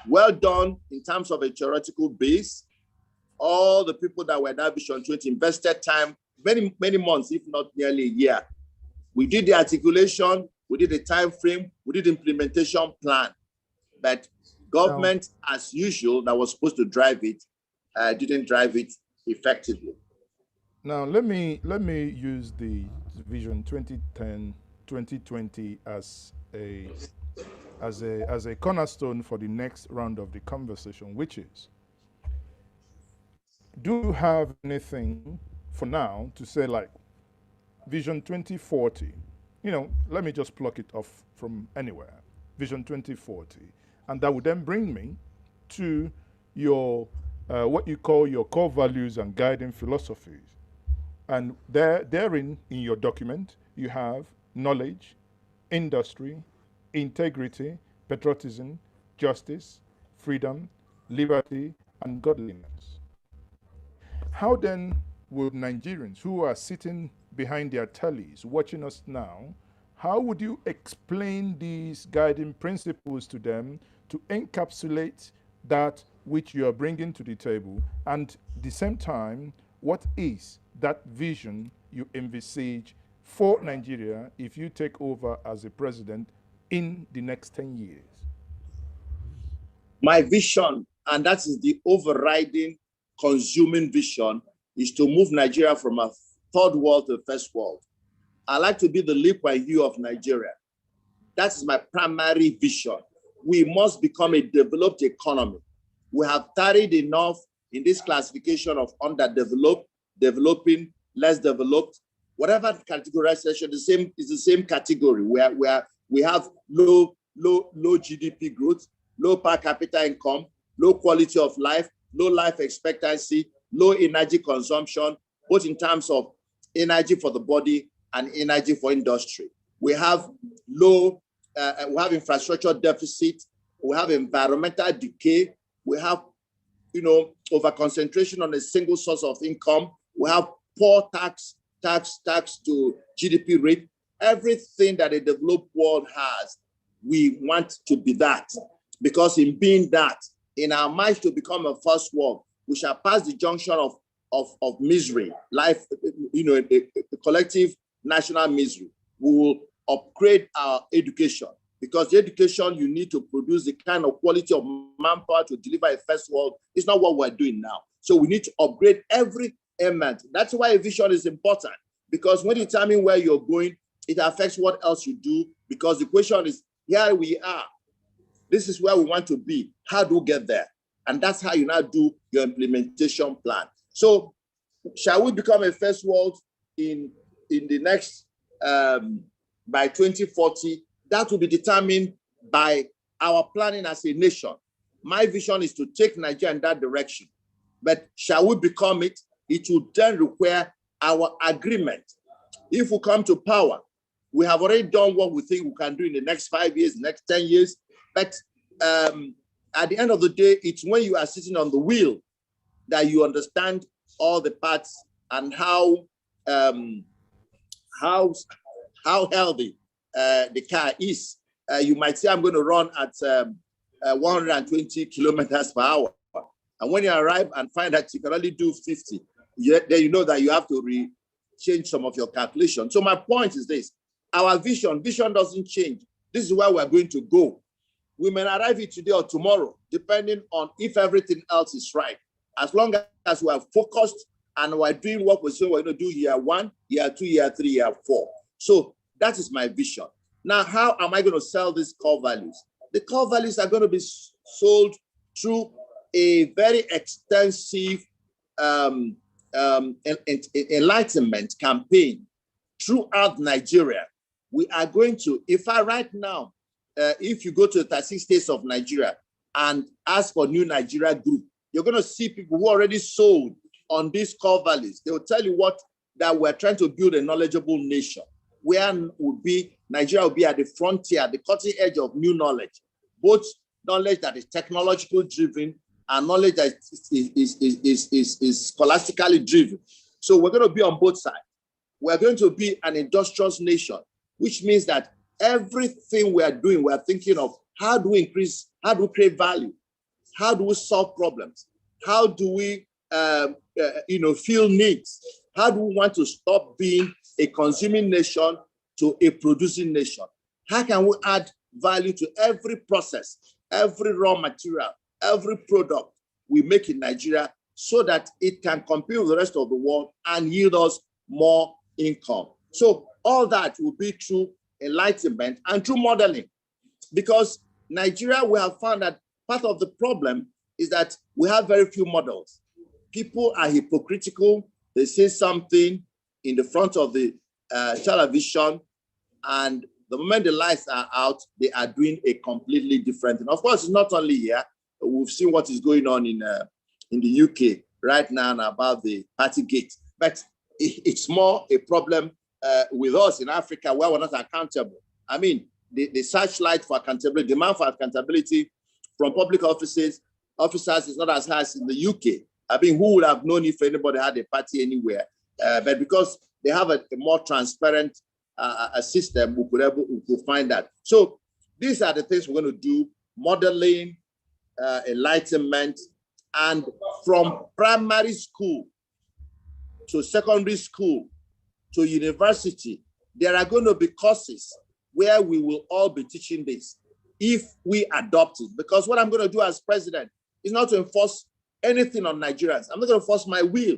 Well done in terms of a theoretical base. All the people that were in that Vision 20 invested time, many, many months, if not nearly a year. We did the articulation, we did the time frame, we did the implementation plan. But government, as usual, that was supposed to drive it, didn't drive it effectively. Now, let me use the Vision 2020 as a cornerstone for the next round of the conversation, which is, do you have anything for now to say, like Vision 2040? Let me just pluck it off from anywhere. Vision 2040. And that would then bring me to your, what you call your core values and guiding philosophies. And therein, in your document, you have knowledge, industry, integrity, patriotism, justice, freedom, liberty, and godliness. How then would Nigerians who are sitting behind their tellies watching us now, how would you explain these guiding principles to them to encapsulate that which you are bringing to the table, and at the same time, what is that vision you envisage for Nigeria if you take over as a president in the next 10 years? My vision, and that is the overriding consuming vision, is to move Nigeria from a third world to a first world. I like to be the Lee Kuan Yew of Nigeria. That is my primary vision. We must become a developed economy. We have tarried enough in this classification of underdeveloped, developing, less developed. Whatever categorization is the same category where we have low GDP growth, low per capita income, low quality of life, low life expectancy, low energy consumption, both in terms of energy for the body and energy for industry. We have we have infrastructure deficit, we have environmental decay, we have, over concentration on a single source of income, we have poor tax to GDP rate. Everything that a developed world has, we want to be that, because in being that, in our minds to become a first world, we shall pass the junction of misery, life, a collective national misery. We will upgrade our education, because the education you need to produce the kind of quality of manpower to deliver a first world is not what we're doing now. So we need to upgrade every element. That's why a vision is important, because when you determine where you're going, it affects what else you do, because the question is, here we are. This is where we want to be. How do we get there? And that's how you now do your implementation plan. So shall we become a first world in the next, by 2040? That will be determined by our planning as a nation. My vision is to take Nigeria in that direction. But shall we become it? It will then require our agreement. If we come to power, we have already done what we think we can do in the next 5 years, next 10 years. But at the end of the day, it's when you are sitting on the wheel that you understand all the parts and how healthy the car is. You might say, I'm going to run at 120 kilometers per hour. And when you arrive and find that you can only do 50, then you know that you have to change some of your calculations. So my point is this: our vision doesn't change. This is where we're going to go. We may arrive here today or tomorrow, depending on if everything else is right. As long as we are focused and we're doing what we say we're going to do year 1, year 2, year 3, year 4. So that is my vision. Now, how am I going to sell these core values? The core values are going to be sold through a very extensive enlightenment campaign throughout Nigeria. We are going to, right now, if you go to the 36 states of Nigeria and ask for New Nigeria Group, you're going to see people who already sold on these core values. They will tell you that we're trying to build a knowledgeable nation, where Nigeria will be at the frontier, the cutting edge of new knowledge, both knowledge that is technological driven and knowledge that is scholastically driven. So we're going to be on both sides. We're going to be an industrious nation, which means that everything we are doing, we are thinking of how do we create value? How do we solve problems? How do we, fill needs? How do we want to stop being a consuming nation to a producing nation? How can we add value to every process, every raw material, every product we make in Nigeria, so that it can compete with the rest of the world and yield us more income? So all that will be through enlightenment and through modeling, because Nigeria, we have found that part of the problem is that we have very few models. People are hypocritical. They say something in the front of the television, and the moment the lights are out, they are doing a completely different thing. Of course, it's not only here. We've seen what is going on in the UK right now about the Partygate, but it's more a problem with us in Africa, where we're not accountable. I mean, the searchlight for accountability, demand for accountability from public officers is not as high as in the UK. I mean, who would have known if anybody had a party anywhere? But because they have a more transparent system, we could find that. So these are the things we're going to do: modeling, enlightenment, and from primary school to secondary school to university, there are going to be courses where we will all be teaching this if we adopt it. Because what I'm going to do as president is not to enforce anything on Nigerians. I'm not going to force my will.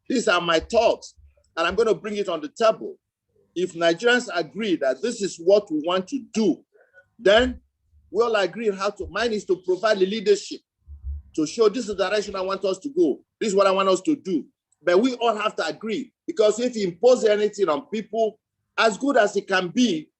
These are my thoughts, and I'm going to bring it on the table. If Nigerians agree that this is what we want to do, then we'll agree how to. Mine is to provide the leadership to show this is the direction I want us to go. This is what I want us to do. But we all have to agree, because if you impose anything on people, as good as it can be,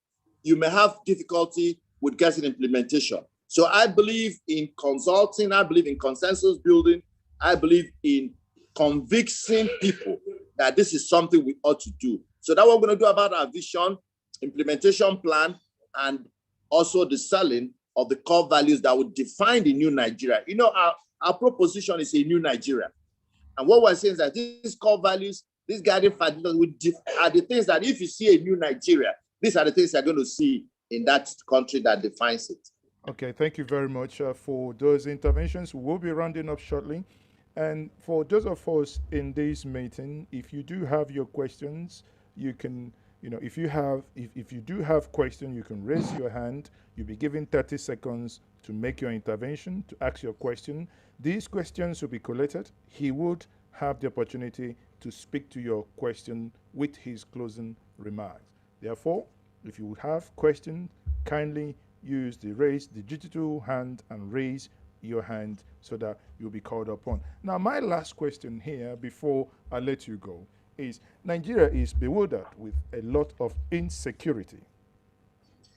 you may have difficulty with getting implementation. So I believe in consulting, I believe in consensus building, I believe in convincing people that this is something we ought to do. So that's what we're going to do about our vision, implementation plan, and also the selling of the core values that would define the new Nigeria. You know, our proposition is a new Nigeria. And what we're saying is that these core values, these guiding factors are the things that if you see a new Nigeria, these are the things you're going to see in that country that defines it. Okay, thank you very much for those interventions. We'll be rounding up shortly. And for those of us in this meeting, if you do have your questions, you can, if you do have questions, you can raise your hand. You'll be given 30 seconds to make your intervention, to ask your question. These questions will be collated. He would have the opportunity to speak to your question with his closing remarks. Therefore, if you would have questions, kindly use the digital hand and raise your hand so that you'll be called upon. Now, my last question here before I let you go is Nigeria is bewildered with a lot of insecurity,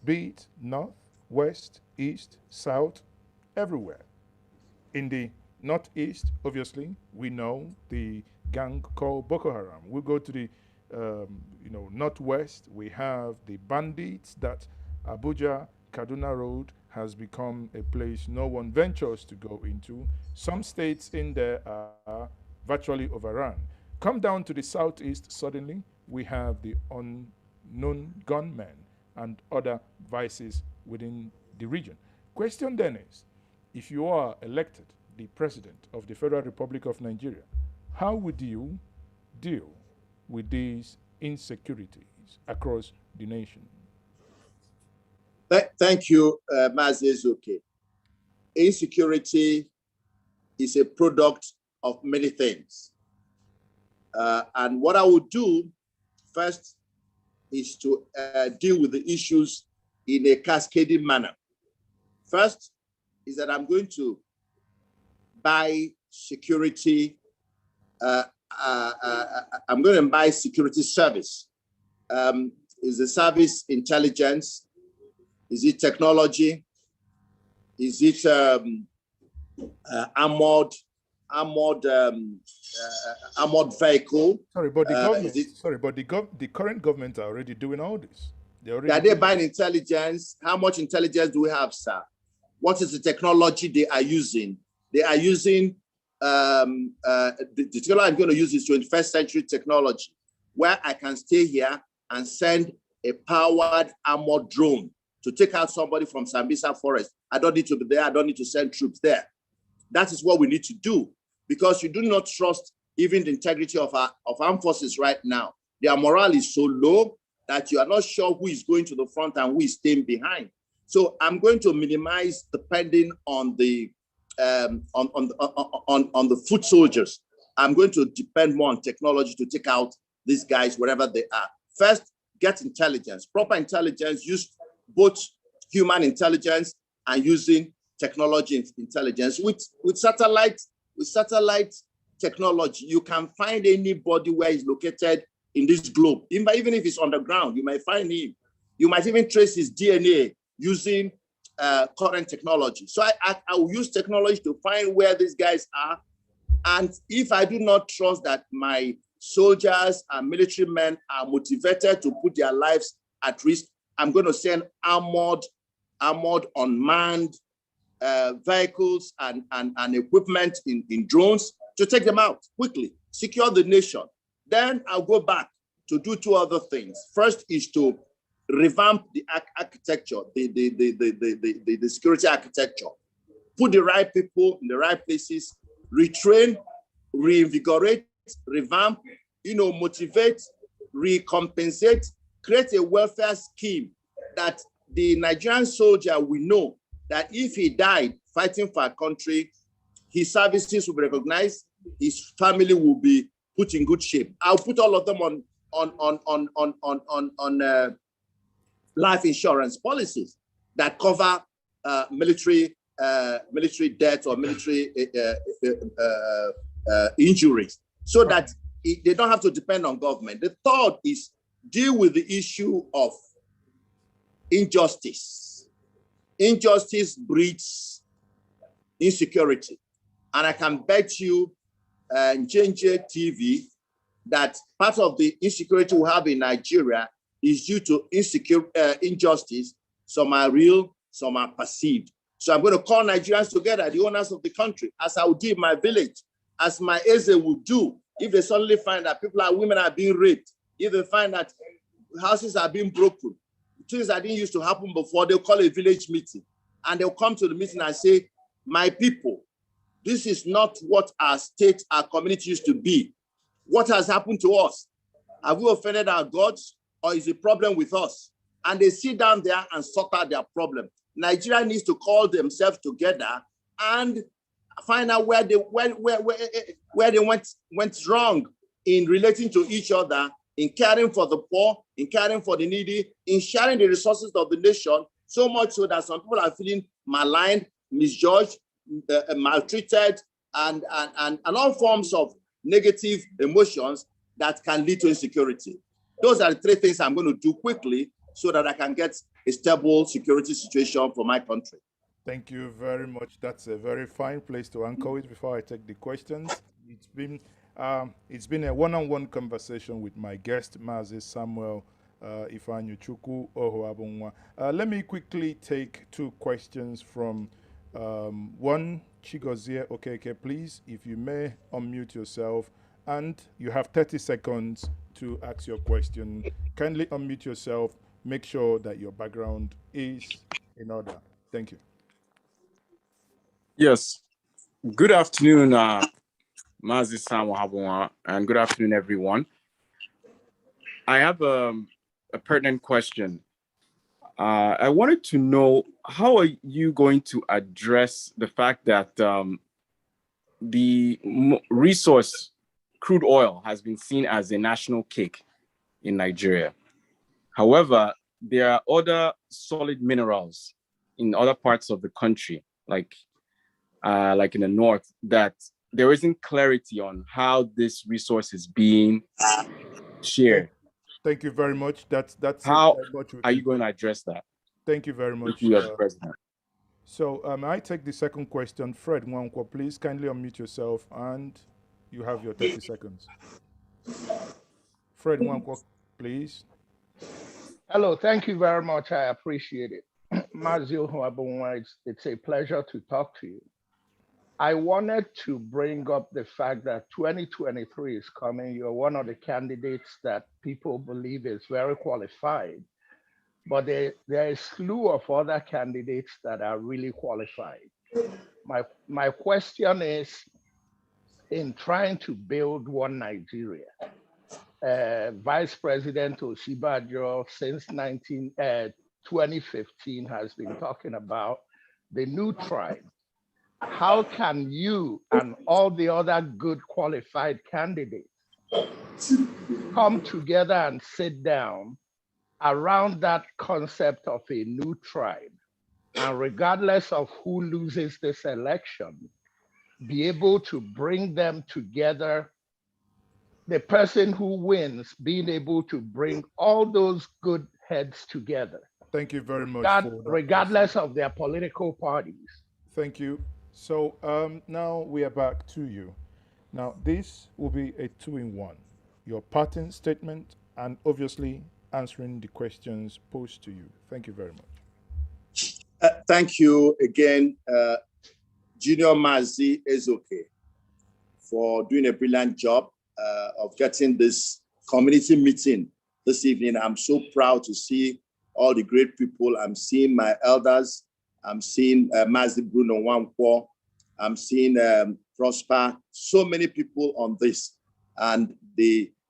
be it north, west, east, south, everywhere. In the northeast, obviously, we know the gang called Boko Haram. We go to the northwest, we have the bandits that Abuja Kaduna Road has become a place no one ventures to go into. Some states in there are virtually overrun. Come down to the southeast, suddenly we have the unknown gunmen and other vices within the region. Question then is, if you are elected the president of the Federal Republic of Nigeria, how would you deal with these insecurities across the nation? Thank you, Mazezuke. Insecurity is a product of many things. And what I would do first is to deal with the issues in a cascading manner. First is that I'm going to buy security. I'm going to buy security service. Is the service intelligence? Is it technology? Is it armored vehicle? Sorry, but the current government are already doing all this. Are they buying intelligence? How much intelligence do we have, sir? What is the technology they are using? They are using the technology I'm going to use is 21st century technology, where I can stay here and send a powered armored drone to take out somebody from Sambisa Forest. I don't need to be there. I don't need to send troops there. That is what we need to do, because you do not trust even the integrity of armed forces right now. Their morale is so low that you are not sure who is going to the front and who is staying behind. So I'm going to minimize depending on the on the foot soldiers. I'm going to depend more on technology to take out these guys wherever they are. First, get intelligence, proper intelligence, use both human intelligence and using technology intelligence. With satellite technology, you can find anybody where he's located in this globe. Even if it's underground, you might find him. You might even trace his DNA using current technology. So I will use technology to find where these guys are. And if I do not trust that my soldiers and military men are motivated to put their lives at risk, I'm going to send armored unmanned vehicles and equipment in drones to take them out quickly, secure the nation. Then I'll go back to do two other things. First is to revamp the architecture, the security architecture, put the right people in the right places, retrain, reinvigorate, revamp, motivate, recompensate, create a welfare scheme that the Nigerian soldier will know that if he died fighting for a country, his services will be recognized, his family will be put in good shape. I'll put all of them on life insurance policies that cover military death or military injuries, so that they don't have to depend on government. The third is deal with the issue of injustice. Injustice breeds insecurity. And I can bet you Njenje TV that part of the insecurity we have in Nigeria is due to injustice. Some are real, some are perceived. So I'm going to call Nigerians together, the owners of the country, as I would do in my village, as my Eze would do, if they suddenly find that women are being raped, if they find that houses are being broken, things that didn't used to happen before, they'll call a village meeting. And they'll come to the meeting and say, my people, this is not what our state, our community used to be. What has happened to us? Have we offended our gods, or is the problem with us? And they sit down there and sort out their problem. Nigeria needs to call themselves together and find out where they went wrong in relating to each other, in caring for the poor, in caring for the needy, in sharing the resources of the nation, so much so that some people are feeling maligned, misjudged, maltreated, and all forms of negative emotions that can lead to insecurity. Those are the three things I'm going to do quickly so that I can get a stable security situation for my country. Thank you very much. That's a very fine place to anchor it before I take the questions. It's been a one-on-one conversation with my guest, Mazi Samuel Ifeanyuchukwu Ohuabunwa. Let me quickly take two questions from one, Chigozie Okeke, please, if you may unmute yourself, and you have 30 seconds to ask your question. Kindly unmute yourself. Make sure that your background is in order. Thank you. Yes. Good afternoon, Mazi Samuel, and good afternoon, everyone. I have a pertinent question. I wanted to know, how are you going to address the fact that the resource, crude oil, has been seen as a national cake in Nigeria? However, there are other solid minerals in other parts of the country, like in the north, that there isn't clarity on how this resource is being shared. Thank you very much. That's how are you going to address that? Thank you very much, President. So I take the second question. Fred Nwankwo, please kindly unmute yourself, and you have your 30 seconds. Fred Nwankwo, please. Hello, thank you very much. I appreciate it. Mazi Ohuabunwa, it's a pleasure to talk to you. I wanted to bring up the fact that 2023 is coming. You're one of the candidates that people believe is very qualified, but there is a slew of other candidates that are really qualified. My question is, in trying to build one Nigeria, Vice President Osinbajo since 2015 has been talking about the new tribe. How can you and all the other good qualified candidates come together and sit down around that concept of a new tribe, and regardless of who loses this election, be able to bring them together, the person who wins being able to bring all those good heads together? Thank you very much. Regardless of their political parties. Thank you. So now we are back to you. Now this will be a 2-in-1. Your parting statement and obviously answering the questions posed to you. Thank you very much. Thank you again, Junior Mazi Ezoke, for doing a brilliant job of getting this community meeting this evening. I'm so proud to see all the great people. I'm seeing my elders. I'm seeing Mazi Bruno Nwankwo. I'm seeing Prosper. So many people on this, and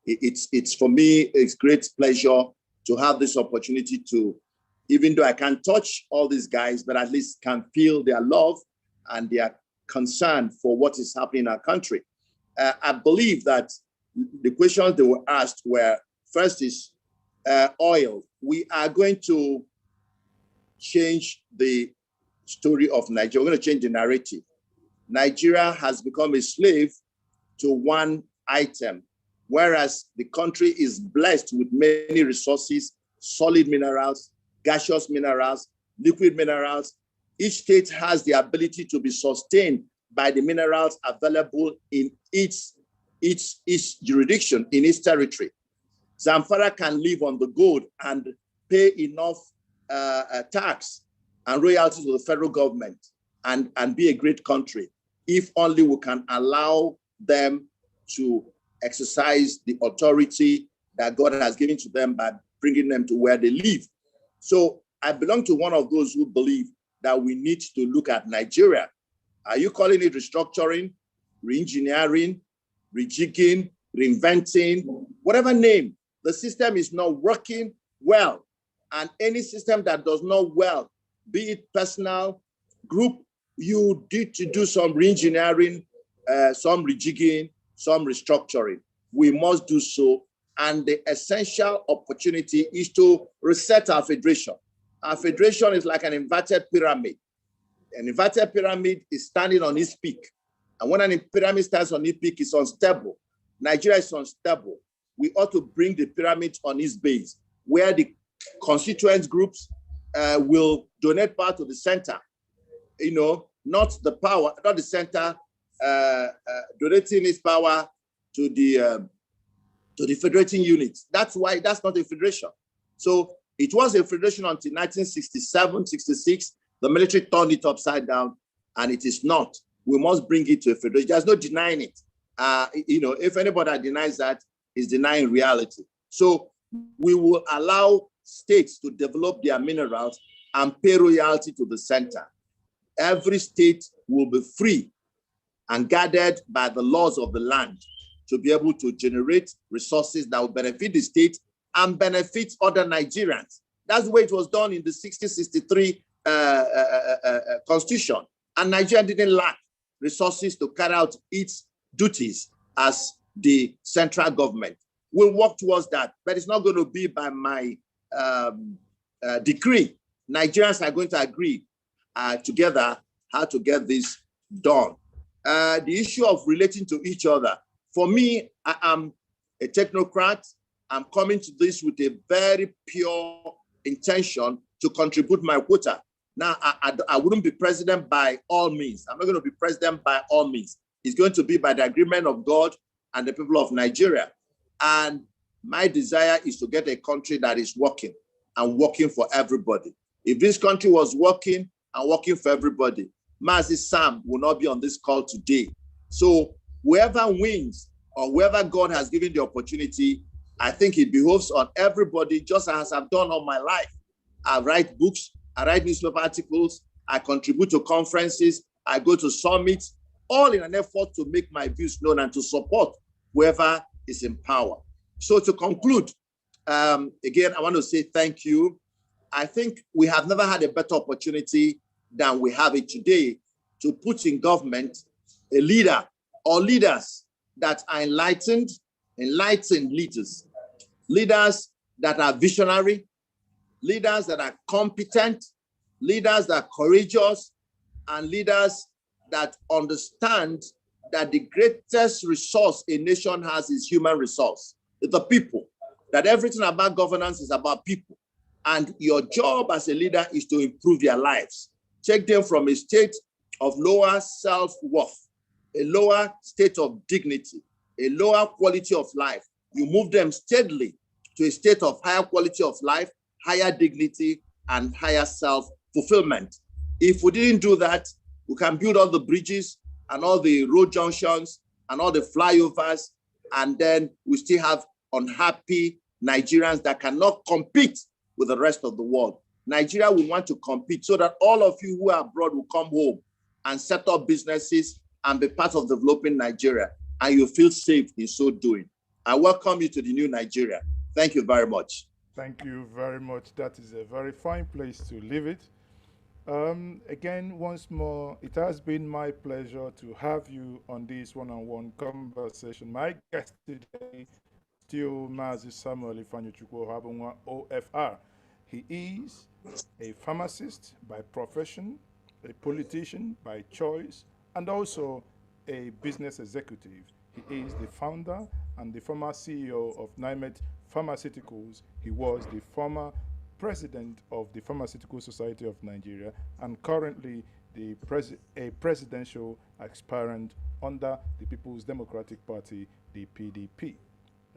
it's for me, it's great pleasure to have this opportunity to, even though I can't touch all these guys, but at least can feel their love and their concern for what is happening in our country. I believe that the questions that were asked were, first is oil. We are going to change the story of Nigeria. We're going to change the narrative. Nigeria has become a slave to one item, whereas the country is blessed with many resources, solid minerals, gaseous minerals, liquid minerals. Each state has the ability to be sustained by the minerals available in its its jurisdiction in its territory. Zamfara can live on the gold and pay enough tax and royalties to the federal government and be a great country if only we can allow them to exercise the authority that God has given to them by bringing them to where they live. So I belong to one of those who believe that we need to look at Nigeria. Are you calling it restructuring, re-engineering, rejigging, reinventing, whatever name? The system is not working well. And any system that does not well, be it personal, group, you need to do some re-engineering, some rejigging, some restructuring. We must do so. And the essential opportunity is to reset our federation. Our federation is like an inverted pyramid. An inverted pyramid is standing on its peak. And when a pyramid stands on its peak, it's unstable. Nigeria is unstable. We ought to bring the pyramid on its base, where the constituent groups will donate power to the center. Not the power, not the center donating its power to the federating units. That's why that's not a federation. So it was a federation until 1967, 66. The military turned it upside down, and it is not. We must bring it to a federation. There's no denying it. If anybody denies that, is denying reality. So we will allow states to develop their minerals and pay royalty to the center. Every state will be free and guarded by the laws of the land to be able to generate resources that will benefit the state and benefit other Nigerians. That's the way it was done in the 1663 Constitution. And Nigeria didn't lack resources to carry out its duties as the central government. We'll work towards that, but it's not going to be by my decree. Nigerians are going to agree together how to get this done. The issue of relating to each other. For me, I am a technocrat. I'm coming to this with a very pure intention to contribute my quota. Now, I wouldn't be president by all means. I'm not going to be president by all means. It's going to be by the agreement of God and the people of Nigeria. And my desire is to get a country that is working and working for everybody. If this country was working and working for everybody, Mazi Sam will not be on this call today. So whoever wins or whoever God has given the opportunity, I think it behoves on everybody, just as I've done all my life. I write books, I write newspaper articles, I contribute to conferences, I go to summits, all in an effort to make my views known and to support whoever is in power. So to conclude, again, I want to say thank you. I think we have never had a better opportunity than we have it today to put in government a leader or leaders that are enlightened leaders, leaders that are visionary, leaders that are competent, leaders that are courageous, and leaders that understand that the greatest resource a nation has is human resource, the people, that everything about governance is about people. And your job as a leader is to improve their lives. Take them from a state of lower self-worth, a lower state of dignity, a lower quality of life. You move them steadily to a state of higher quality of life, higher dignity, and higher self-fulfillment. If we didn't do that, we can build all the bridges and all the road junctions and all the flyovers, and then we still have unhappy Nigerians that cannot compete with the rest of the world. Nigeria will want to compete so that all of you who are abroad will come home and set up businesses and be part of developing Nigeria, and you feel safe in so doing. I welcome you to the new Nigeria. Thank you very much. Thank you very much. That is a very fine place to leave it. Again, once more, it has been my pleasure to have you on this one-on-one conversation. My guest today, still Mazi Samuel Ifanyuchukwu Ohuabunwa, OFR. He is a pharmacist by profession, a politician by choice, and also a business executive. He is the founder and the former CEO of NIMET Pharmaceuticals. He was the former president of the Pharmaceutical Society of Nigeria and currently a presidential aspirant under the People's Democratic Party, the PDP.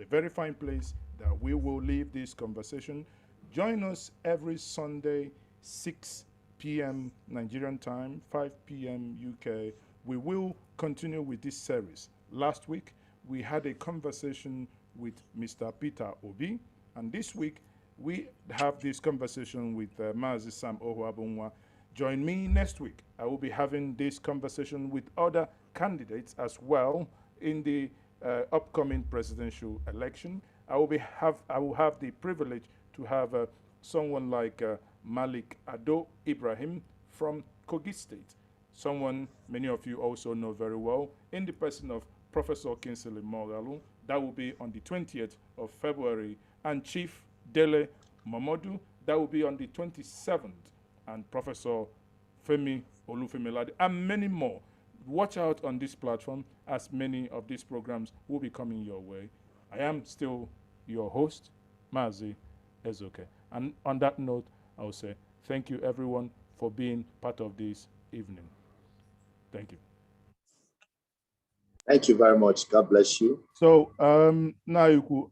A very fine place that we will leave this conversation. Join us every Sunday, 6 p.m. Nigerian time, 5 p.m. UK. We will continue with this series. Last week, we had a conversation with Mr. Peter Obi, and this week, we have this conversation with Mazi Sam Ohuabunwa. Join me next week. I will be having this conversation with other candidates as well in the upcoming presidential election. I will have the privilege to have someone like Malik Ado Ibrahim from Kogi State, someone many of you also know very well, in the person of Professor Kinsley Mogalu. That will be on the 20th of February, and Chief Dele Mamadou, that will be on the 27th, and Professor Femi Olufemilade, and many more. Watch out on this platform, as many of these programs will be coming your way. I am still your host, Mazi Ezoke. And on that note, I will say thank you everyone for being part of this evening. Thank you. Thank you very much. God bless you. So now you could